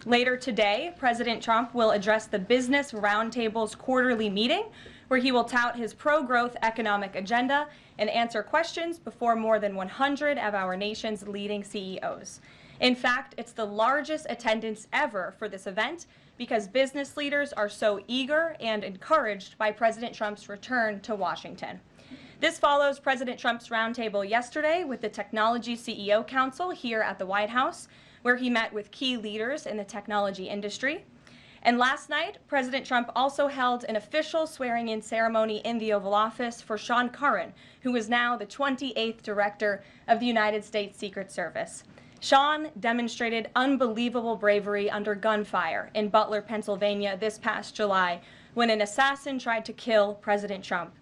Later today, President Trump will address the Business Roundtable's quarterly meeting, where he will tout his pro-growth economic agenda and answer questions before more than 100 of our nation's leading CEOs. In fact, it's the largest attendance ever for this event because business leaders are so eager and encouraged by President Trump's return to Washington. This follows President Trump's roundtable yesterday with the Technology CEO Council here at the White House, where he met with key leaders in the technology industry. And last night, President Trump also held an official swearing-in ceremony in the Oval Office for Sean Curran, who is now the 28th Director of the United States Secret Service. Sean demonstrated unbelievable bravery under gunfire in Butler, Pennsylvania this past July when an assassin tried to kill President Trump.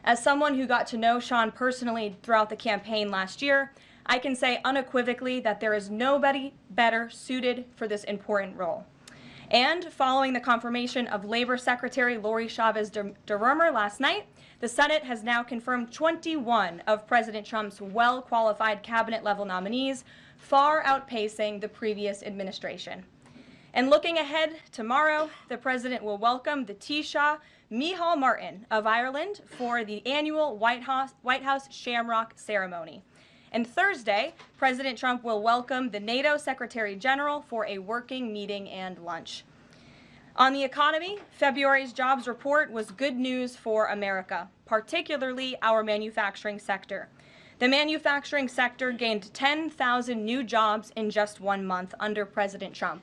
As someone who got to know Sean personally throughout the campaign last year, I can say unequivocally that there is nobody better suited for this important role. And following the confirmation of Labor Secretary Lori Chavez DeRomer last night, the Senate has now confirmed 21 of President Trump's well-qualified cabinet-level nominees, far outpacing the previous administration. And looking ahead, tomorrow, the president will welcome the Taoiseach Micheál Martin of Ireland for the annual White House Shamrock ceremony. And Thursday, President Trump will welcome the NATO Secretary General for a working meeting and lunch. On the economy, February's jobs report was good news for America, particularly our manufacturing sector. The manufacturing sector gained 10,000 new jobs in just 1 month under President Trump.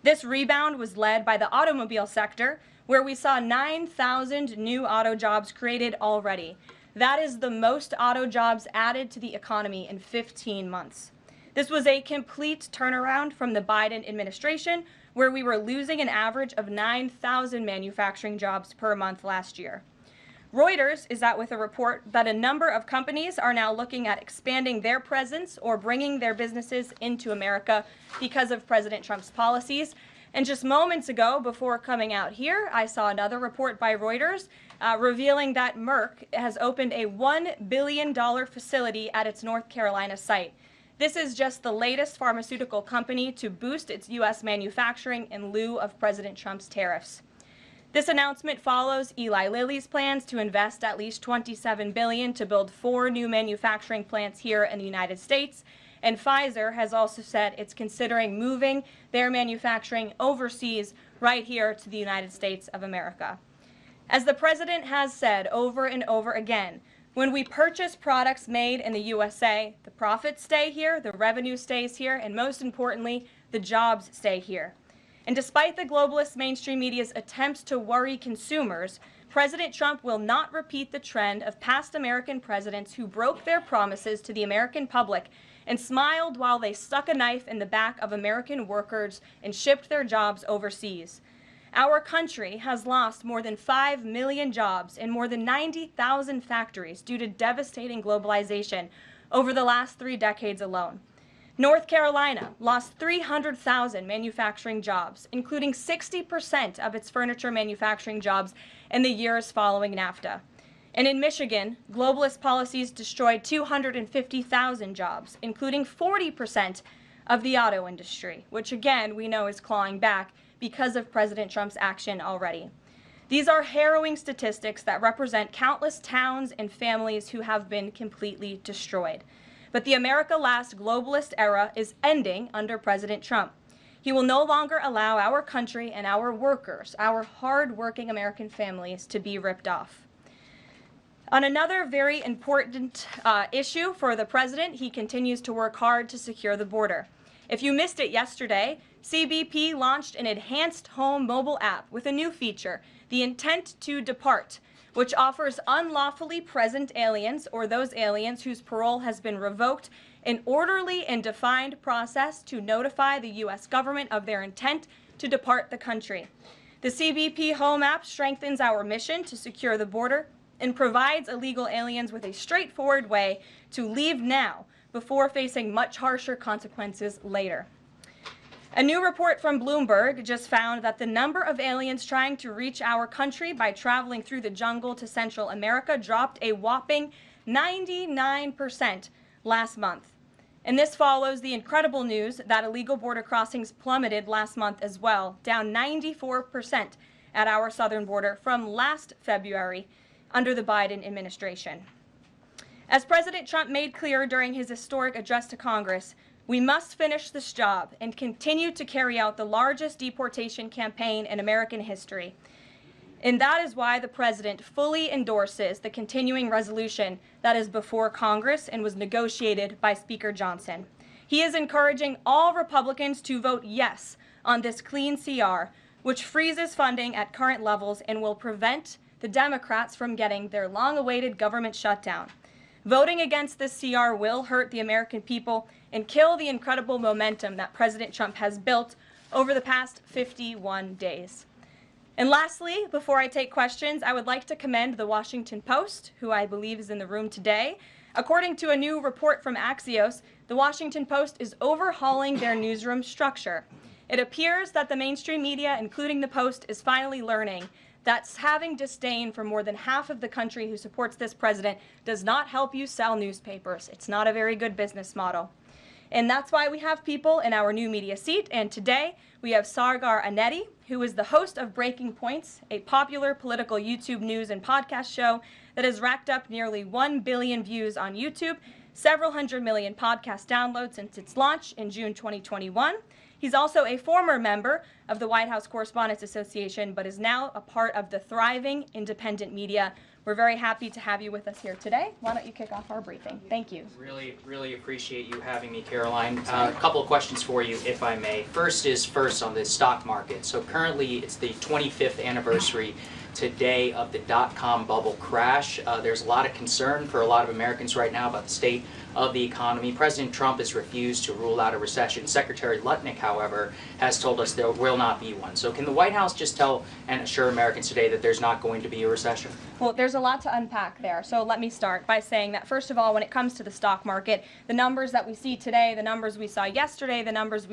This rebound was led by the automobile sector, where we saw 9,000 new auto jobs created already. That is the most auto jobs added to the economy in 15 months. This was a complete turnaround from the Biden administration, where we were losing an average of 9,000 manufacturing jobs per month last year. Reuters is out with a report that a number of companies are now looking at expanding their presence or bringing their businesses into America because of President Trump's policies. And just moments ago, before coming out here, I saw another report by Reuters revealing that Merck has opened a $1 billion facility at its North Carolina site. This is just the latest pharmaceutical company to boost its U.S. manufacturing in lieu of President Trump's tariffs. This announcement follows Eli Lilly's plans to invest at least $27 billion to build 4 new manufacturing plants here in the United States. And Pfizer has also said it's considering moving their manufacturing overseas right here to the United States of America. As the president has said over and over again, when we purchase products made in the USA, the profits stay here, the revenue stays here, and most importantly, the jobs stay here. And despite the globalist mainstream media's attempts to worry consumers, President Trump will not repeat the trend of past American presidents who broke their promises to the American public and smiled while they stuck a knife in the back of American workers and shipped their jobs overseas. Our country has lost more than 5 million jobs in more than 90,000 factories due to devastating globalization over the last 3 decades alone. North Carolina lost 300,000 manufacturing jobs, including 60% of its furniture manufacturing jobs in the years following NAFTA. And in Michigan, globalist policies destroyed 250,000 jobs, including 40% of the auto industry, which again we know is clawing back because of President Trump's action already. These are harrowing statistics that represent countless towns and families who have been completely destroyed. But the America Last globalist era is ending under President Trump. He will no longer allow our country and our workers, our hard-working American families, to be ripped off. On another very important issue for the president, he continues to work hard to secure the border. If you missed it yesterday, CBP launched an enhanced home mobile app with a new feature, the Intent to Depart, which offers unlawfully present aliens or those aliens whose parole has been revoked an orderly and defined process to notify the U.S. government of their intent to depart the country. The CBP Home app strengthens our mission to secure the border and provides illegal aliens with a straightforward way to leave now before facing much harsher consequences later. A new report from Bloomberg just found that the number of aliens trying to reach our country by traveling through the jungle to Central America dropped a whopping 99% last month. And this follows the incredible news that illegal border crossings plummeted last month as well, down 94% at our southern border from last February under the Biden administration. As President Trump made clear during his historic address to Congress, we must finish this job and continue to carry out the largest deportation campaign in American history. And that is why the President fully endorses the continuing resolution that is before Congress and was negotiated by Speaker Johnson. He is encouraging all Republicans to vote yes on this clean CR, which freezes funding at current levels and will prevent the Democrats from getting their long-awaited government shutdown. Voting against this CR will hurt the American people and kill the incredible momentum that President Trump has built over the past 51 days. And lastly, before I take questions, I would like to commend the Washington Post, who I believe is in the room today. According to a new report from Axios, the Washington Post is overhauling their newsroom structure. It appears that the mainstream media, including the Post, is finally learning that having disdain for more than half of the country who supports this president does not help you sell newspapers. It's not a very good business model. And that's why we have people in our new media seat. And today we have Sargar Anetti, who is the host of Breaking Points, a popular political YouTube news and podcast show that has racked up nearly 1 billion views on YouTube, several hundred million podcast downloads since its launch in June 2021. He's also a former member of the White House Correspondents Association, but is now a part of the thriving independent media. We're very happy to have you with us here today. Why don't you kick off our briefing? Thank you. Really appreciate you having me, Caroline. A couple of questions for you, if I may. First on the stock market. So currently it's the 25th anniversary today of the dot-com bubble crash. There's a lot of concern for a lot of Americans right now about the state of the economy. President Trump has refused to rule out a recession. Secretary Lutnick, however, has told us there will not be one. So can the White House just tell and assure Americans today that there's not going to be a recession? Well, there's a lot to unpack there. So let me start by saying that, first of all, when it comes to the stock market, the numbers that we see today, the numbers we saw yesterday, the numbers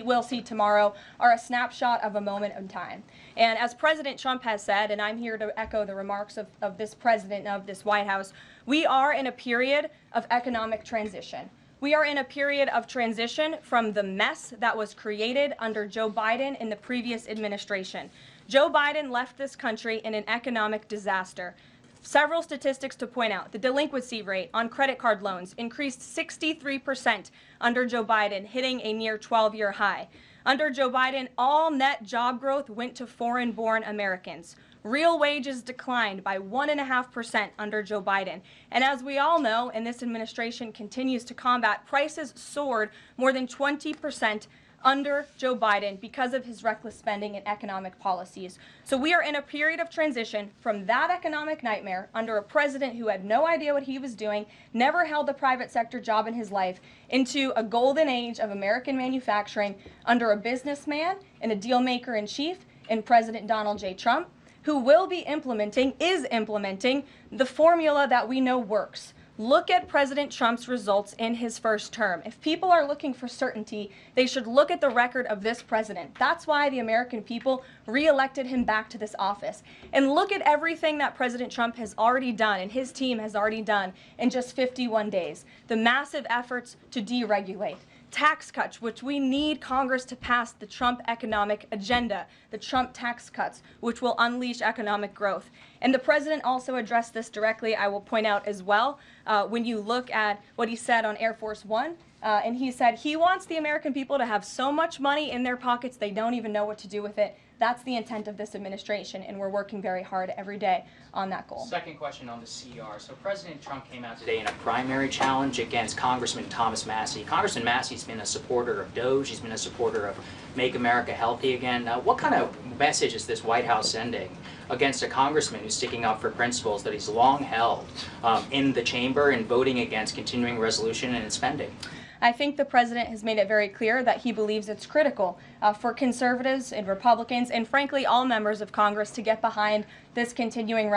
we'll see tomorrow are a snapshot of a moment in time. And as President Trump has said, and I'm here to echo the remarks of this president of this White House, we are in a period of economic transition. We are in a period of transition from the mess that was created under Joe Biden in the previous administration. Joe Biden left this country in an economic disaster. Several statistics to point out. The delinquency rate on credit card loans increased 63% under Joe Biden, hitting a near 12-year high. Under Joe Biden, all net job growth went to foreign-born Americans. Real wages declined by 1.5% under Joe Biden. And as we all know, and this administration continues to combat, prices soared more than 20% under Joe Biden because of his reckless spending and economic policies. So we are in a period of transition from that economic nightmare under a president who had no idea what he was doing, never held a private sector job in his life, into a golden age of American manufacturing under a businessman and a deal maker in chief in President Donald J. Trump, who is implementing the formula that we know works. Look at President Trump's results in his first term. If people are looking for certainty, they should look at the record of this president. That's why the American people re-elected him back to this office. And look at everything that President Trump has already done and his team has already done in just 51 days. The massive efforts to deregulate. Tax cuts, which we need Congress to pass the Trump economic agenda, the Trump tax cuts, which will unleash economic growth. And the president also addressed this directly, I will point out as well, when you look at what he said on Air Force One. And he said he wants the American people to have so much money in their pockets they don't even know what to do with it. That's the intent of this administration, and we're working very hard every day on that goal. Second question on the CR. So President Trump came out today in a primary challenge against Congressman Thomas Massie. Congressman Massie's been a supporter of DOJ. He's been a supporter of Make America Healthy Again. What kind of message is this White House sending against a congressman who's sticking up for principles that he's long held in the chamber and voting against continuing resolution and spending? I think the president has made it very clear that he believes it's critical for conservatives and Republicans, and frankly all members of Congress, to get behind this continuing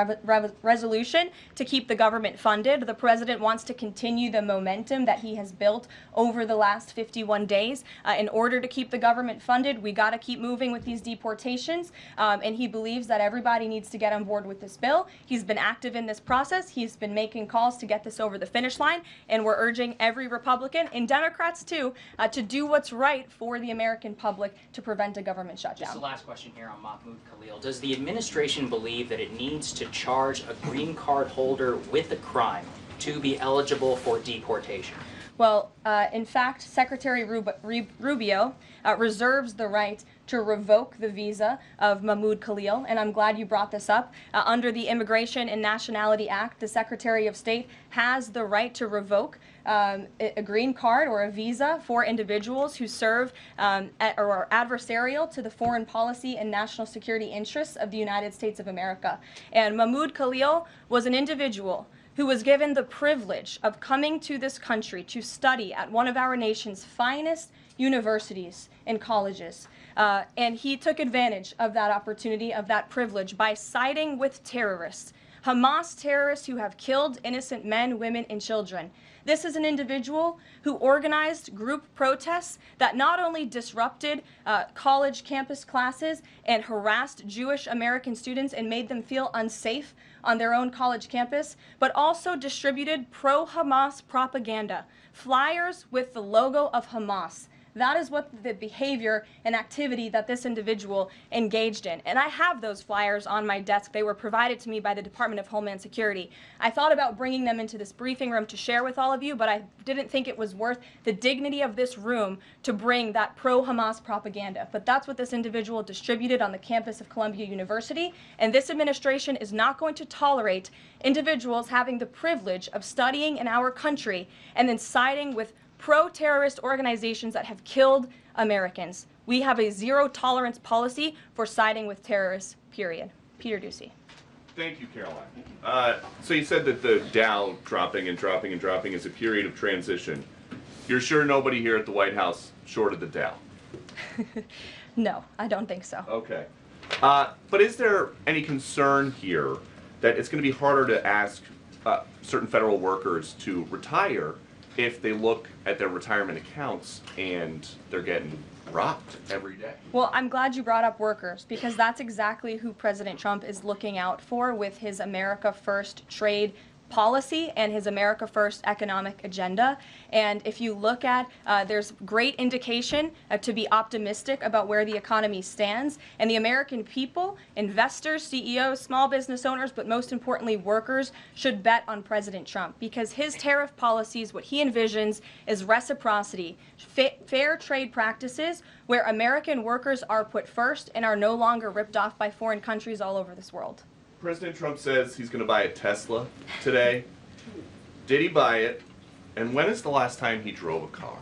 resolution to keep the government funded. The president wants to continue the momentum that he has built over the last 51 days. In order to keep the government funded, we got to keep moving with these deportations, and he believes that everybody needs to get on board with this bill. He's been active in this process. He's been making calls to get this over the finish line, and we're urging every Republican, and Democrats too, to do what's right for the American public to prevent a government shutdown. Just the last question here on Mahmoud Khalil. Does the administration believe that it needs to charge a green card holder with a crime to be eligible for deportation? Well, in fact, Secretary Rubio reserves the right to revoke the visa of Mahmoud Khalil, and I'm glad you brought this up. Under the Immigration and Nationality Act, the Secretary of State has the right to revoke a green card or a visa for individuals who serve or are adversarial to the foreign policy and national security interests of the United States of America. And Mahmoud Khalil was an individual who was given the privilege of coming to this country to study at one of our nation's finest universities and colleges. And he took advantage of that opportunity, of that privilege, by siding with terrorists, Hamas terrorists who have killed innocent men, women, and children. This is an individual who organized group protests that not only disrupted college campus classes and harassed Jewish American students and made them feel unsafe on their own college campus, but also distributed pro-Hamas propaganda, flyers with the logo of Hamas. That is what the behavior and activity that this individual engaged in. And I have those flyers on my desk. They were provided to me by the Department of Homeland Security. I thought about bringing them into this briefing room to share with all of you, but I didn't think it was worth the dignity of this room to bring that pro-Hamas propaganda. But that's what this individual distributed on the campus of Columbia University. And this administration is not going to tolerate individuals having the privilege of studying in our country and then siding with pro-terrorist organizations that have killed Americans. We have a zero-tolerance policy for siding with terrorists, period. Peter Ducey. Thank you, Caroline. So you said that the Dow dropping and dropping and dropping is a period of transition. You're sure nobody here at the White House shorted the Dow? No, I don't think so. Okay. But is there any concern here that it's going to be harder to ask certain federal workers to retire if they look at their retirement accounts and they're getting robbed every day? Well, I'm glad you brought up workers, because that's exactly who President Trump is looking out for with his America First trade policy and his America First economic agenda. And if you look at, there's great indication to be optimistic about where the economy stands. And the American people, investors, CEOs, small business owners, but most importantly workers, should bet on President Trump, because his tariff policies, what he envisions is reciprocity, fair trade practices where American workers are put first and are no longer ripped off by foreign countries all over this world. President Trump says he's going to buy a Tesla today. Did he buy it? And when is the last time he drove a car?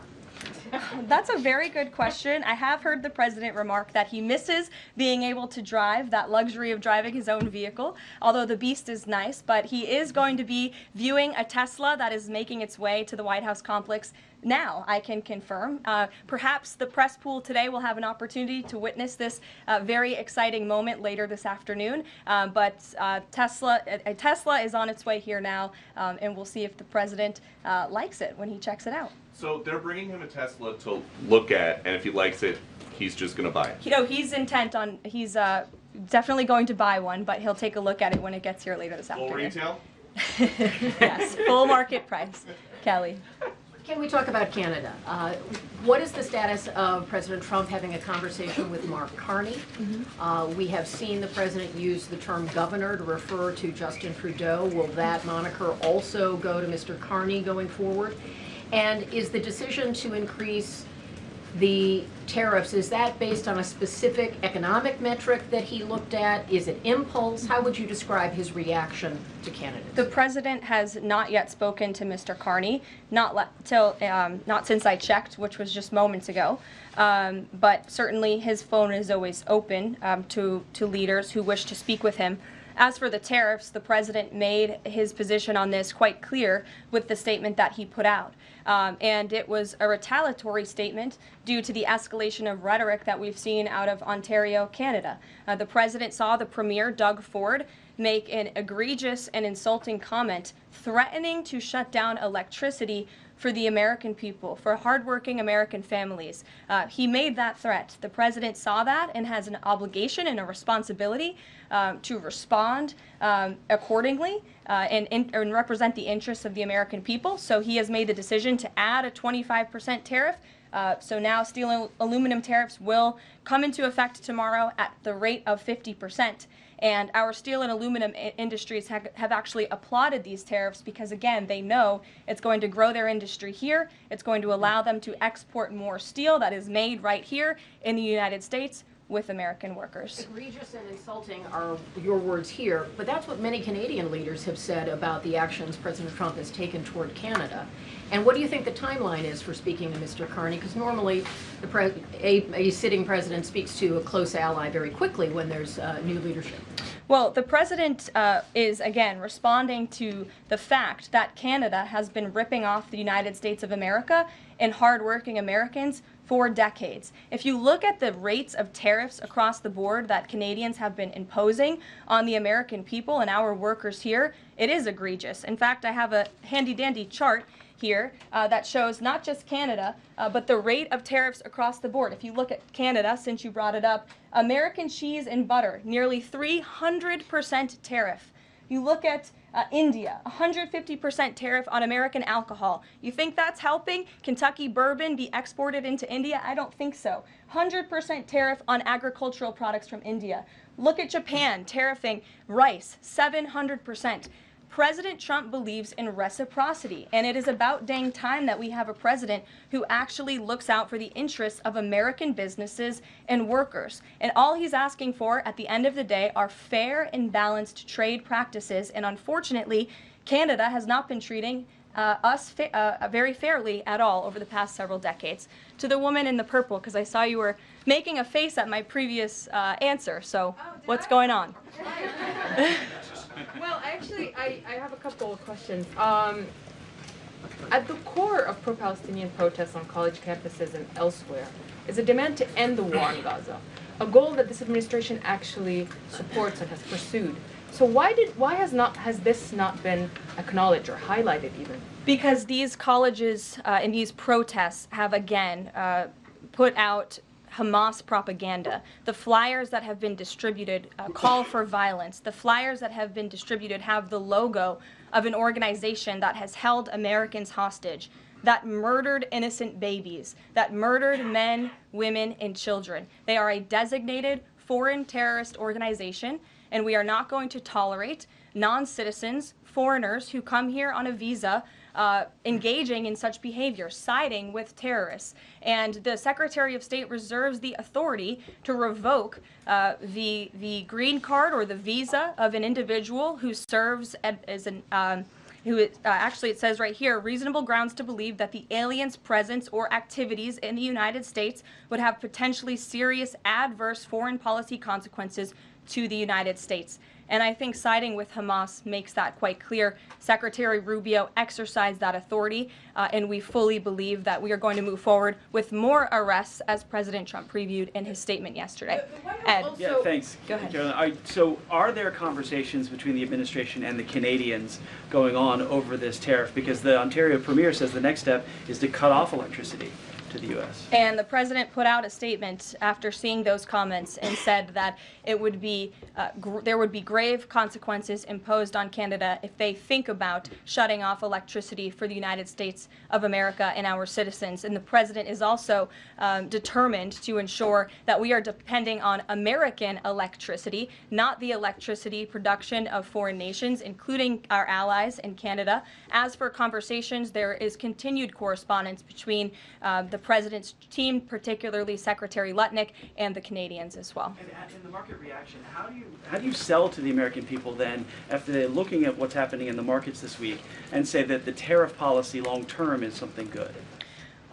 That's a very good question. I have heard the president remark that he misses being able to drive, that luxury of driving his own vehicle, although the beast is nice, but he is going to be viewing a Tesla that is making its way to the White House complex now, I can confirm. Perhaps the press pool today will have an opportunity to witness this very exciting moment later this afternoon, but a Tesla is on its way here now, and we'll see if the president likes it when he checks it out. So they're bringing him a Tesla to look at, and if he likes it, he's just going to buy it. You know, he's intent on, he's definitely going to buy one, but he'll take a look at it when it gets here later this afternoon. Full retail? Yes, full market price. Kelly. Can we talk about Canada? What is the status of President Trump having a conversation with Mark Carney? We have seen the president use the term governor to refer to Justin Trudeau. Will that moniker also go to Mr. Carney going forward? And is the decision to increase the tariffs, is that based on a specific economic metric that he looked at? Is it impulse? How would you describe his reaction to candidates? The president has not yet spoken to Mr. Carney, not since I checked, which was just moments ago. But certainly his phone is always open to leaders who wish to speak with him. As for the tariffs, the president made his position on this quite clear with the statement that he put out. And it was a retaliatory statement due to the escalation of rhetoric that we've seen out of Ontario, Canada. The president saw the Premier, Doug Ford, make an egregious and insulting comment threatening to shut down electricity for the American people, for hardworking American families. He made that threat. The president saw that and has an obligation and a responsibility to respond accordingly and represent the interests of the American people. So he has made the decision to add a 25% tariff. So now steel and aluminum tariffs will come into effect tomorrow at the rate of 50%. And our steel and aluminum industries have actually applauded these tariffs because, again, they know it's going to grow their industry here. It's going to allow them to export more steel that is made right here in the United States with American workers. Egregious and insulting are your words here, but that's what many Canadian leaders have said about the actions President Trump has taken toward Canada. And what do you think the timeline is for speaking to Mr. Carney? Because normally a sitting president speaks to a close ally very quickly when there's new leadership. Well, the president is, again, responding to the fact that Canada has been ripping off the United States of America and hardworking Americans for decades. If you look at the rates of tariffs across the board that Canadians have been imposing on the American people and our workers here, it is egregious. In fact, I have a handy-dandy chart here that shows not just Canada, but the rate of tariffs across the board. If you look at Canada, since you brought it up, American cheese and butter, nearly 300% tariff. You look at India, 150% tariff on American alcohol. You think that's helping Kentucky bourbon be exported into India? I don't think so. 100% tariff on agricultural products from India. Look at Japan, tariffing rice, 700%. President Trump believes in reciprocity, and it is about dang time that we have a president who actually looks out for the interests of American businesses and workers. And all he's asking for at the end of the day are fair and balanced trade practices, and unfortunately, Canada has not been treating us very fairly at all over the past several decades. To the woman in the purple, because I saw you were making a face at my previous answer, so what's going on? Well, actually, I have a couple of questions. At the core of pro-Palestinian protests on college campuses and elsewhere is a demand to end the war in Gaza, a goal that this administration actually supports and has pursued. So why has this not been acknowledged or highlighted even? Because these colleges and these protests have again put out Hamas propaganda. The flyers that have been distributed call for violence. The flyers that have been distributed have the logo of an organization that has held Americans hostage, that murdered innocent babies, that murdered men, women, and children. They are a designated foreign terrorist organization, and we are not going to tolerate non-citizens, foreigners who come here on a visa engaging in such behavior, siding with terrorists. And the Secretary of State reserves the authority to revoke the green card or the visa of an individual who serves as an actually it says right here, reasonable grounds to believe that the alien's presence or activities in the United States would have potentially serious adverse foreign policy consequences to the United States. And I think siding with Hamas makes that quite clear. Secretary Rubio exercised that authority, and we fully believe that we are going to move forward with more arrests, as President Trump previewed in his statement yesterday. Ed. Yeah, thanks. Go ahead. Caroline. So are there conversations between the administration and the Canadians going on over this tariff? Because the Ontario Premier says the next step is to cut off electricity to the U.S. And the president put out a statement after seeing those comments and said that it would be there would be grave consequences imposed on Canada if they think about shutting off electricity for the United States of America and our citizens. And the president is also determined to ensure that we are depending on American electricity, not the electricity production of foreign nations, including our allies in Canada. As for conversations, there is continued correspondence between the president's team, particularly Secretary Lutnick, and the Canadians as well. And in the market reaction, how do you sell to the American people then after they're looking at what's happening in the markets this week and say that the tariff policy long term is something good?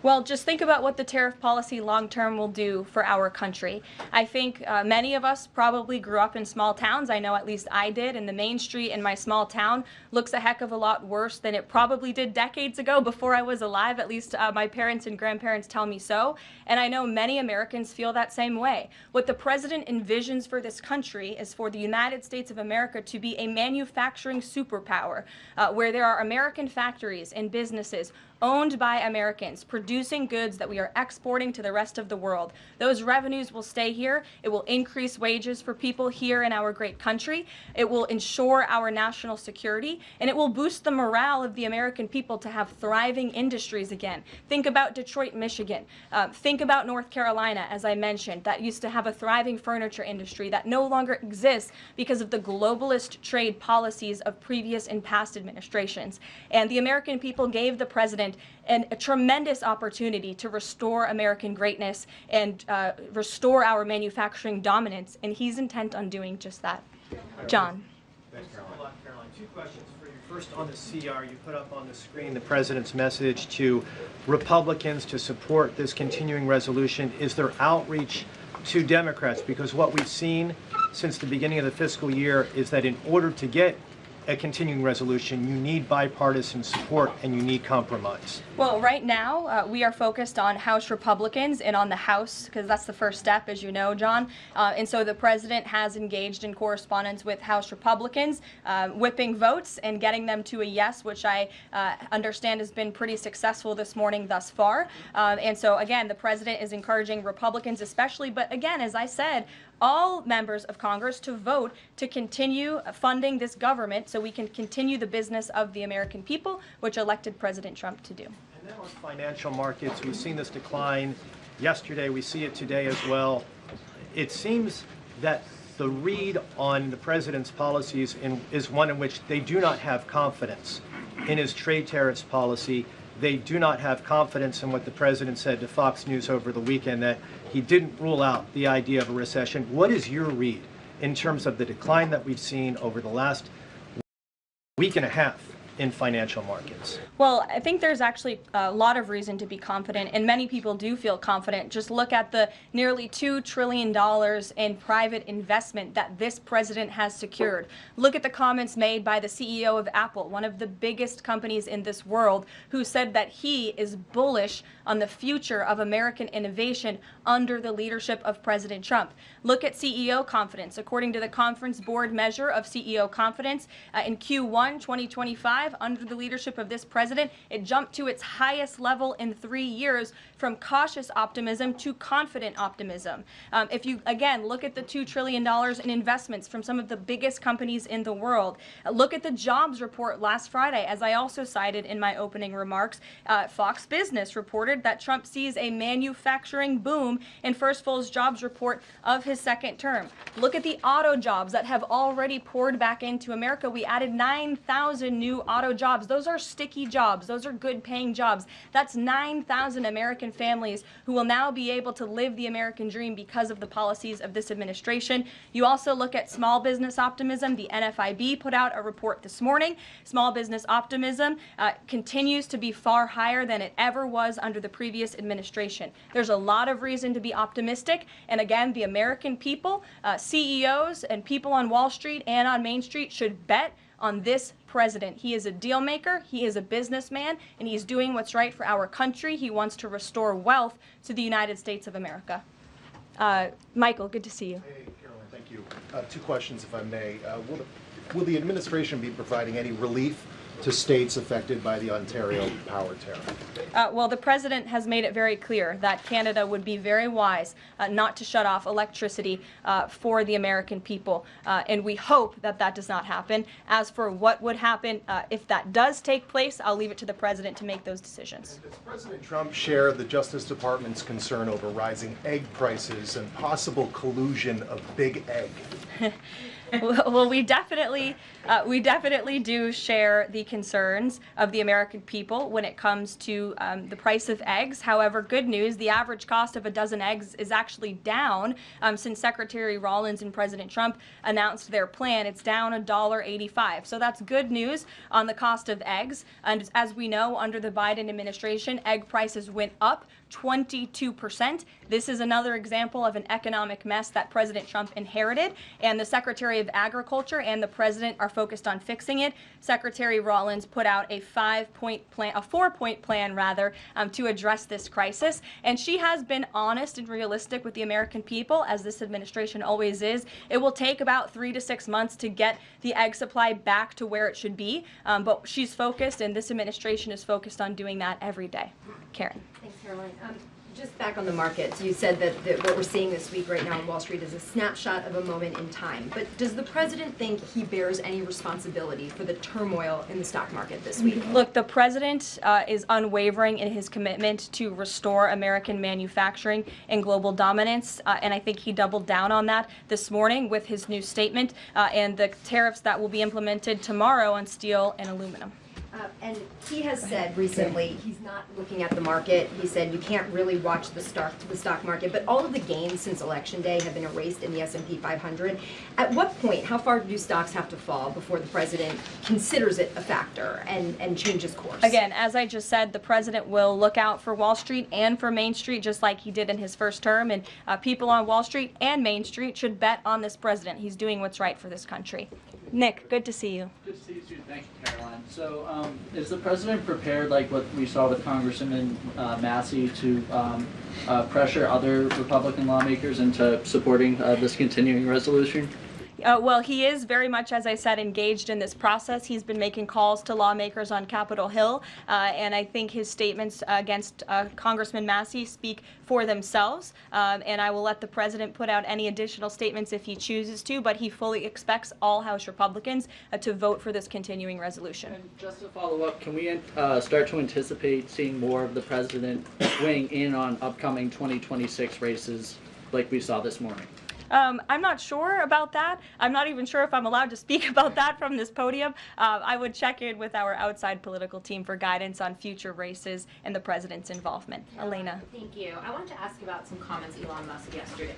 Well, just think about what the tariff policy long-term will do for our country. I think many of us probably grew up in small towns. I know at least I did, and the main street in my small town looks a heck of a lot worse than it probably did decades ago before I was alive. At least my parents and grandparents tell me so. And I know many Americans feel that same way. What the president envisions for this country is for the United States of America to be a manufacturing superpower where there are American factories and businesses owned by Americans, producing goods that we are exporting to the rest of the world. Those revenues will stay here. It will increase wages for people here in our great country. It will ensure our national security, and it will boost the morale of the American people to have thriving industries again. Think about Detroit, Michigan. Think about North Carolina, as I mentioned, that used to have a thriving furniture industry that no longer exists because of the globalist trade policies of previous and past administrations. And the American people gave the president a tremendous opportunity to restore American greatness and restore our manufacturing dominance, and he's intent on doing just that. John. Thanks a lot, Caroline. Two questions for you. First, on the CR, you put up on the screen the president's message to Republicans to support this continuing resolution. Is there outreach to Democrats? Because what we've seen since the beginning of the fiscal year is that in order to get a continuing resolution, you need bipartisan support and you need compromise. Well, right now, we are focused on House Republicans and on the House, because that's the first step, as you know, John. And so the president has engaged in correspondence with House Republicans, whipping votes and getting them to a yes, which I understand has been pretty successful this morning thus far. And so, again, the president is encouraging Republicans especially, but again, as I said, all members of Congress to vote to continue funding this government so we can continue the business of the American people, which elected President Trump to do. And then on financial markets, we've seen this decline yesterday. We see it today as well. It seems that the read on the president's policies is one in which they do not have confidence in his trade tariffs policy. They do not have confidence in what the president said to Fox News over the weekend, that he didn't rule out the idea of a recession. What is your read in terms of the decline that we've seen over the last week and a half in financial markets? Well, I think there's actually a lot of reason to be confident, and many people do feel confident. Just look at the nearly $2 trillion in private investment that this president has secured. Look at the comments made by the CEO of Apple, one of the biggest companies in this world, who said that he is bullish on the future of American innovation under the leadership of President Trump. Look at CEO confidence. According to the Conference Board measure of CEO confidence, in Q1 2025, under the leadership of this president, it jumped to its highest level in 3 years, from cautious optimism to confident optimism. If you, again, look at the $2 trillion in investments from some of the biggest companies in the world. Look at the jobs report last Friday, as I also cited in my opening remarks. Fox Business reported that Trump sees a manufacturing boom in first full jobs report of his second term. Look at the auto jobs that have already poured back into America. We added 9,000 new auto jobs. Those are sticky jobs. Those are good paying jobs. That's 9,000 American families who will now be able to live the American dream because of the policies of this administration. You also look at small business optimism. The NFIB put out a report this morning. Small business optimism continues to be far higher than it ever was under the previous administration. There's a lot of reason to be optimistic. And again, the American people, CEOs and people on Wall Street and on Main Street should bet on this president. He is a deal maker, he is a businessman, and he's doing what's right for our country. He wants to restore wealth to the United States of America. Michael, good to see you. Hey, Caroline, thank you. Two questions, if I may. Will the administration be providing any relief to states affected by the Ontario power tariff? Well, the president has made it very clear that Canada would be very wise not to shut off electricity for the American people, and we hope that that does not happen. As for what would happen if that does take place, I'll leave it to the president to make those decisions. Does President Trump share the Justice Department's concern over rising egg prices and possible collusion of big egg? Well, we definitely do share the concerns of the American people when it comes to the price of eggs. However, good news, the average cost of a dozen eggs is actually down since Secretary Rollins and President Trump announced their plan. It's down $1.85. So that's good news on the cost of eggs. And as we know, under the Biden administration, egg prices went up 22%. This is another example of an economic mess that President Trump inherited, and the Secretary of Agriculture and the President are focused on fixing it. Secretary Rollins put out a 4-point plan rather, to address this crisis, and she has been honest and realistic with the American people, as this administration always is. It will take about 3 to 6 months to get the egg supply back to where it should be, but she's focused, and this administration is focused on doing that every day. Karen. Thanks, Caroline. Just back on the markets, you said that what we're seeing this week right now on Wall Street is a snapshot of a moment in time. But does the president think he bears any responsibility for the turmoil in the stock market this week? Look, the president is unwavering in his commitment to restore American manufacturing and global dominance, and I think he doubled down on that this morning with his new statement and the tariffs that will be implemented tomorrow on steel and aluminum. And he has said recently he's not looking at the market. He said you can't really watch the stock market, but all of the gains since Election Day have been erased in the S&P 500. At what point, how far do stocks have to fall before the president considers it a factor and changes course? Again, as I just said, the president will look out for Wall Street and for Main Street, just like he did in his first term, and people on Wall Street and Main Street should bet on this president. He's doing what's right for this country. Nick, good to see you. Good to see you too. Thank you, Caroline. So, is the president prepared, like what we saw with Congressman Massey, to pressure other Republican lawmakers into supporting this continuing resolution? Well, he is very much, as I said, engaged in this process. He's been making calls to lawmakers on Capitol Hill, and I think his statements against Congressman Massey speak for themselves, and I will let the president put out any additional statements if he chooses to, but he fully expects all House Republicans to vote for this continuing resolution. And just to follow up, can we start to anticipate seeing more of the president weighing in on upcoming 2026 races like we saw this morning? I'm not sure about that. I'm not even sure if I'm allowed to speak about that from this podium. I would check in with our outside political team for guidance on future races and the president's involvement. Elena. Thank you. I wanted to ask about some comments Elon Musk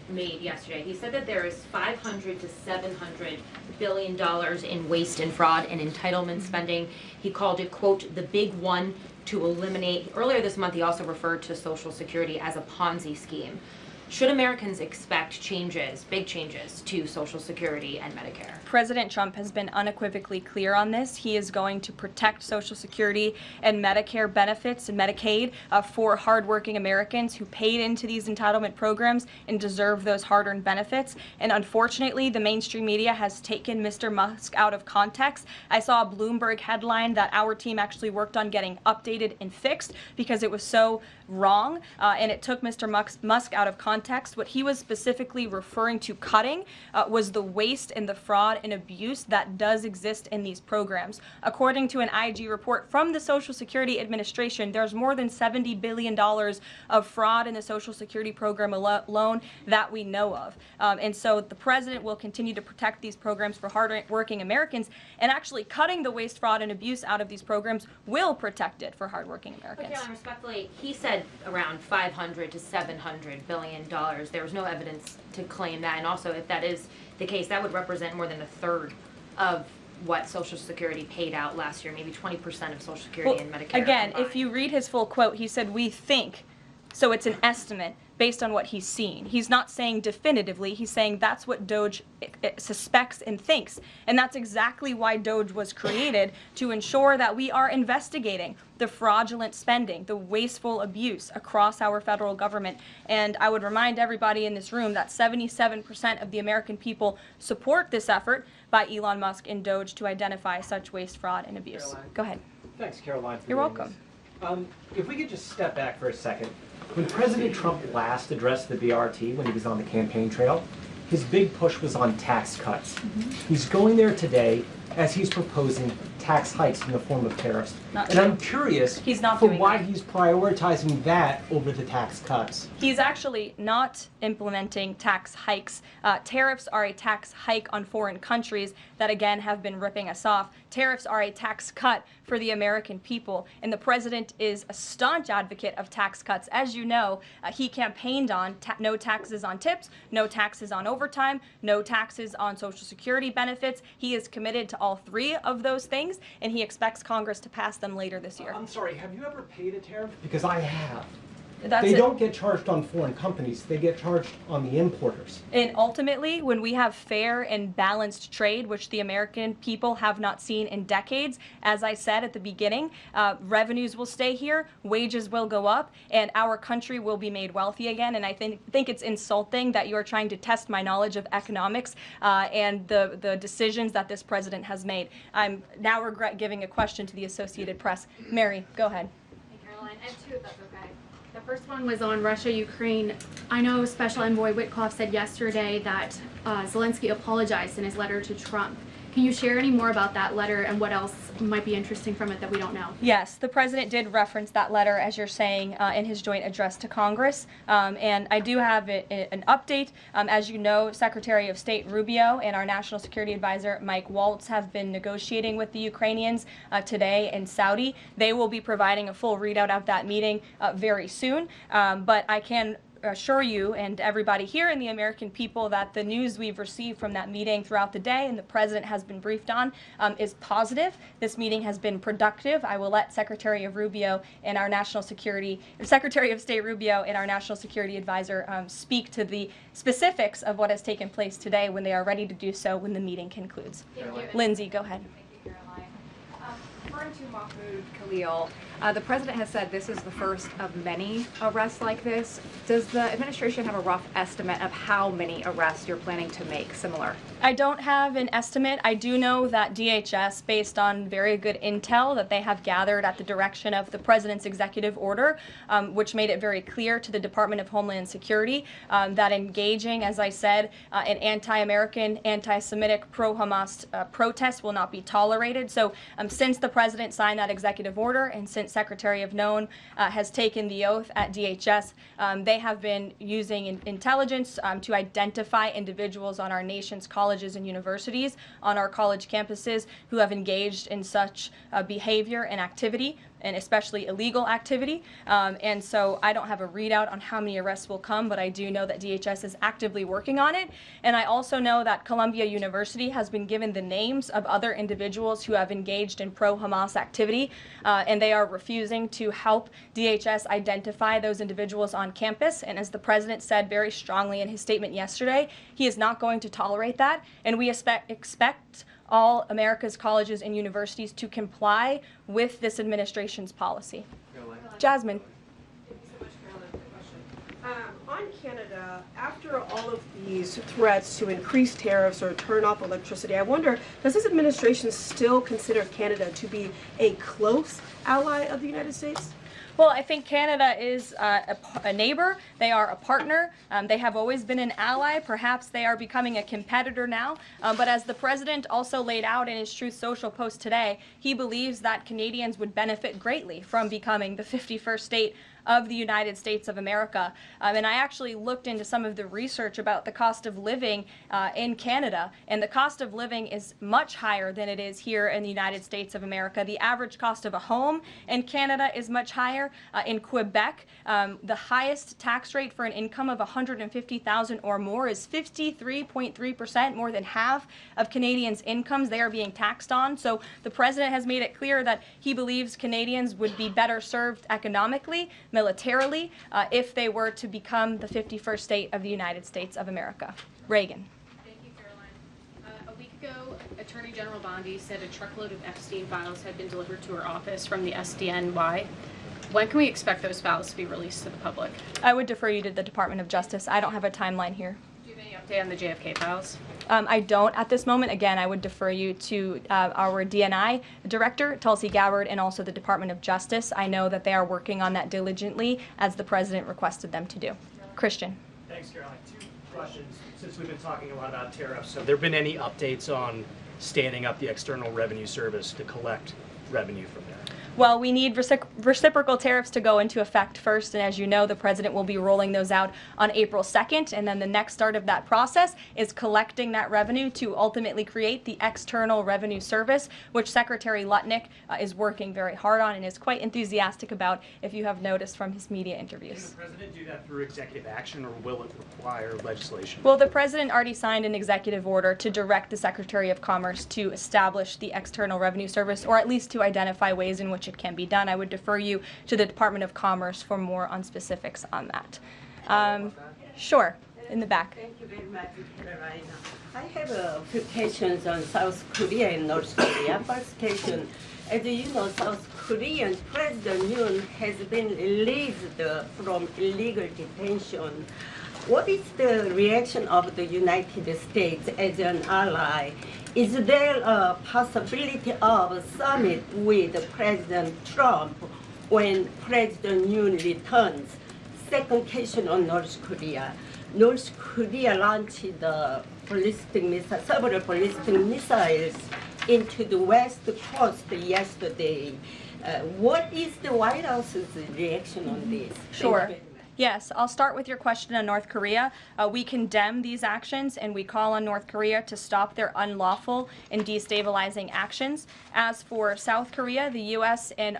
made yesterday. He said that there is $500 to $700 billion in waste and fraud and entitlement spending. He called it, quote, the big one to eliminate. Earlier this month, he also referred to Social Security as a Ponzi scheme. Should Americans expect changes, big changes, to Social Security and Medicare? President Trump has been unequivocally clear on this. He is going to protect Social Security and Medicare benefits and Medicaid for hardworking Americans who paid into these entitlement programs and deserve those hard-earned benefits. And unfortunately, the mainstream media has taken Mr. Musk out of context. I saw a Bloomberg headline that our team actually worked on getting updated and fixed because it was so wrong, and it took Mr. Musk out of context. What he was specifically referring to cutting was the waste and the fraud and abuse that does exist in these programs. According to an IG report from the Social Security Administration, there's more than $70 billion of fraud in the Social Security program alone that we know of. And so the president will continue to protect these programs for hard-working Americans, and actually cutting the waste, fraud, and abuse out of these programs will protect it for hard-working Americans. But Caroline, respectfully, he said around $500 to $700 billion. There was no evidence to claim that, and also if that is the case, that would represent more than a third of what Social Security paid out last year, maybe 20% of Social Security and Medicare. Again, combined. if you read his full quote, he said, we think, so it's an estimate based on what he's seen. He's not saying definitively, he's saying that's what DOJ suspects and thinks. And that's exactly why DOJ was created, to ensure that we are investigating the fraudulent spending, the wasteful abuse across our federal government. And I would remind everybody in this room that 77% of the American people support this effort by Elon Musk and DOJ to identify such waste, fraud, and abuse. Caroline. Go ahead. Thanks, Caroline. You're welcome. If we could just step back for a second. When President Trump last addressed the BRT when he was on the campaign trail, his big push was on tax cuts. He's going there today as he's proposing tax hikes in the form of tariffs. Not And I'm true. curious He's not for doing why that. he's prioritizing that over the tax cuts. He's actually not implementing tax hikes. Tariffs are a tax hike on foreign countries that, again, have been ripping us off. Tariffs are a tax cut for the American people, and the president is a staunch advocate of tax cuts. As you know, he campaigned on no taxes on tips, no taxes on overtime, no taxes on Social Security benefits. He is committed to all three of those things, and he expects Congress to pass them later this year. I'm sorry, have you ever paid a tariff? Because I have. That's They it. don't get charged on foreign companies, they get charged on the importers. And ultimately, when we have fair and balanced trade, which the American people have not seen in decades, as I said at the beginning, revenues will stay here, wages will go up, and our country will be made wealthy again. And I think it's insulting that you are trying to test my knowledge of economics and the decisions that this president has made. I'm now regret giving a question to the Associated Press. Mary, go ahead. Hey, Caroline. I have two, if that's okay. The first one was on Russia, Ukraine. I know Special Envoy Witkoff said yesterday that Zelensky apologized in his letter to Trump. Can you share any more about that letter and what else might be interesting from it that we don't know? Yes, the president did reference that letter, as you're saying, in his joint address to Congress. And I do have an update. As you know, Secretary of State Rubio and our National Security Advisor Mike Waltz have been negotiating with the Ukrainians today in Saudi. They will be providing a full readout of that meeting very soon. But I can assure you and everybody here and the American people that the news we've received from that meeting throughout the day and the president has been briefed on is positive. This meeting has been productive. I will let Secretary of State Rubio and our National Security Advisor speak to the specifics of what has taken place today when they are ready to do so when the meeting concludes. Lindsay, go ahead. Referring to Mahmoud Khalil, the president has said this is the first of many arrests like this. Does the administration have a rough estimate of how many arrests you're planning to make similar? I don't have an estimate. I do know that DHS, based on very good intel that they have gathered at the direction of the president's executive order, which made it very clear to the Department of Homeland Security that engaging, as I said, in anti-American, anti-Semitic, pro-Hamas protests will not be tolerated. So since the president signed that executive order and since Secretary of Known has taken the oath at DHS, they have been using intelligence to identify individuals on our nation's colleges and universities, on our college campuses, who have engaged in such behavior and activity, and especially illegal activity. And so I don't have a readout on how many arrests will come, but I do know that DHS is actively working on it. And I also know that Columbia University has been given the names of other individuals who have engaged in pro-Hamas activity, and they are refusing to help DHS identify those individuals on campus. And as the president said very strongly in his statement yesterday, he is not going to tolerate that, and we expect all America's colleges and universities to comply with this administration's policy. Jasmine. Thank you so much, Caroline, for the question. On Canada, after all of these threats to increase tariffs or turn off electricity, I wonder, does this administration still consider Canada to be a close ally of the United States? Well, I think Canada is a neighbor. They are a partner. They have always been an ally. Perhaps they are becoming a competitor now. But as the president also laid out in his Truth Social post today, he believes that Canadians would benefit greatly from becoming the 51st state of the United States of America. And I actually looked into some of the research about the cost of living in Canada, and the cost of living is much higher than it is here in the United States of America. The average cost of a home in Canada is much higher. In Quebec, the highest tax rate for an income of $150,000 or more is 53.3%, more than half of Canadians' incomes they are being taxed on. So the president has made it clear that he believes Canadians would be better served economically, militarily, if they were to become the 51st state of the United States of America. Reagan. Thank you, Caroline. A week ago, Attorney General Bondi said a truckload of Epstein files had been delivered to her office from the SDNY. When can we expect those files to be released to the public? I would defer you to the Department of Justice. I don't have a timeline here. Do you have any update on the JFK files? I don't at this moment. Again, I would defer you to our DNI director, Tulsi Gabbard, and also the Department of Justice. I know that they are working on that diligently, as the president requested them to do. Christian. Thanks, Caroline. Two questions. Since we've been talking a lot about tariffs, have there been any updates on standing up the External Revenue Service to collect revenue from there? Well, we need reciprocal tariffs to go into effect first, and as you know, the president will be rolling those out on April 2nd, and then the next start of that process is collecting that revenue to ultimately create the External Revenue Service, which Secretary Lutnick is working very hard on and is quite enthusiastic about, if you have noticed from his media interviews. Can the president do that through executive action, or will it require legislation? Well, the president already signed an executive order to direct the Secretary of Commerce to establish the External Revenue Service, or at least to identify ways in which it can be done. I would defer you to the Department of Commerce for more on specifics on that. Sure, in the back. Thank you very much, Caroline. I have a few questions on South Korea and North Korea. First question, as you know, South Korean President Yoon has been released from illegal detention. What is the reaction of the United States as an ally? Is there a possibility of a summit with President Trump when President Yoon returns? Second question on North Korea. North Korea launched the several ballistic missiles into the West Coast yesterday. What is the White House's reaction on this? Sure. Yes, I'll start with your question on North Korea. We condemn these actions and we call on North Korea to stop their unlawful and destabilizing actions. As for South Korea, the U.S. and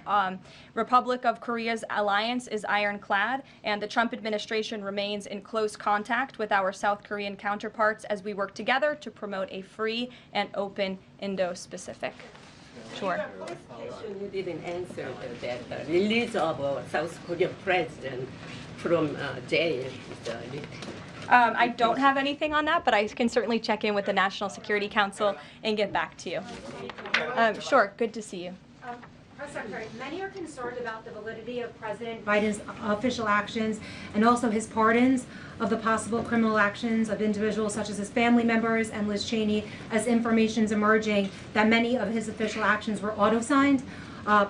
Republic of Korea's alliance is ironclad, and the Trump administration remains in close contact with our South Korean counterparts as we work together to promote a free and open Indo-Pacific. Sure. You didn't answer that release of a South Korean president from jail. I don't have anything on that, but I can certainly check in with the National Security Council and get back to you. Sure, good to see you. Press Secretary, many are concerned about the validity of President Biden's official actions and also his pardons of the possible criminal actions of individuals such as his family members and Liz Cheney, as information is emerging that many of his official actions were auto-signed,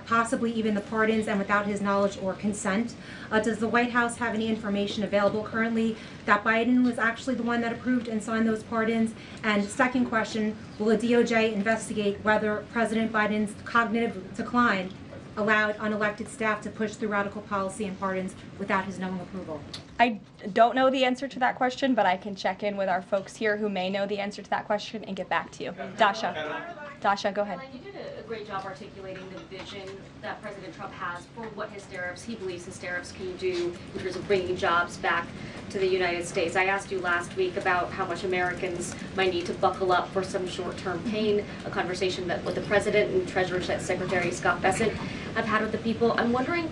possibly even the pardons, and without his knowledge or consent. Does the White House have any information available currently that Biden was actually the one that approved and signed those pardons? And second question, will the DOJ investigate whether President Biden's cognitive decline allowed unelected staff to push through radical policy and pardons without his knowing approval? I don't know the answer to that question, but I can check in with our folks here who may know the answer to that question and get back to you. Dasha, go ahead. Caroline, you did a great job articulating the vision that President Trump has for what he believes his tariffs can do in terms of bringing jobs back to the United States. I asked you last week about how much Americans might need to buckle up for some short-term pain, a conversation that with the President and Treasury Secretary Scott Bessent have had with the people. I'm wondering,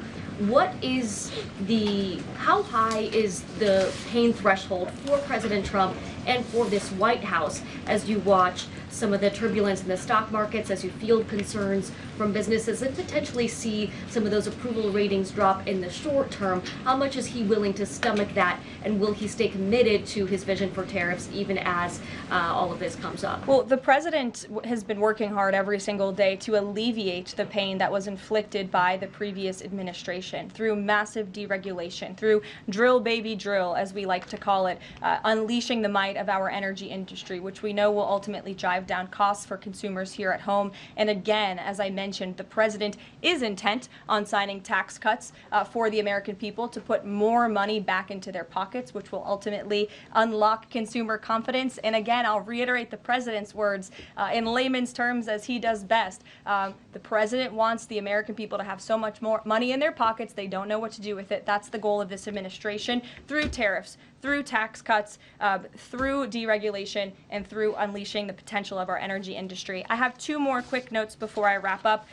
how high is the pain threshold for President Trump and for this White House as you watch some of the turbulence in the stock markets, as you field concerns from businesses and potentially see some of those approval ratings drop in the short term? How much is he willing to stomach that, and will he stay committed to his vision for tariffs even as all of this comes up? Well, the president has been working hard every single day to alleviate the pain that was inflicted by the previous administration through massive deregulation, through drill baby drill, as we like to call it, unleashing the might of our energy industry, which we know will ultimately drive down costs for consumers here at home. And again, as I mentioned, the president is intent on signing tax cuts for the American people to put more money back into their pockets, which will ultimately unlock consumer confidence. And again, I'll reiterate the president's words in layman's terms as he does best. The president wants the American people to have so much more money in their pockets, they don't know what to do with it. That's the goal of this administration through tariffs, through tax cuts, through deregulation, and through unleashing the potential of our energy industry. I have two more quick notes before I wrap up.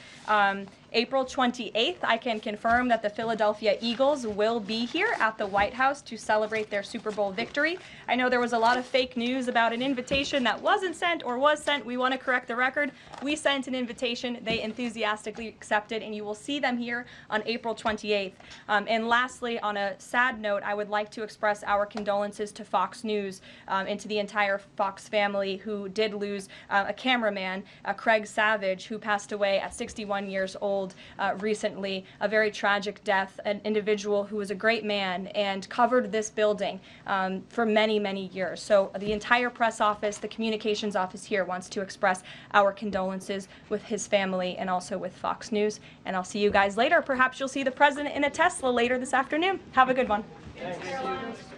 April 28th, I can confirm that the Philadelphia Eagles will be here at the White House to celebrate their Super Bowl victory. I know there was a lot of fake news about an invitation that wasn't sent or was sent. We want to correct the record. We sent an invitation. They enthusiastically accepted, and you will see them here on April 28th. And lastly, on a sad note, I would like to express our condolences to Fox News and to the entire Fox family who did lose a cameraman, Craig Savage, who passed away at 61 years old killed recently, a very tragic death, an individual who was a great man and covered this building for many, many years. So the entire press office, the communications office here wants to express our condolences with his family and also with Fox News. And I'll see you guys later. Perhaps you'll see the president in a Tesla later this afternoon. Have a good one. Thanks.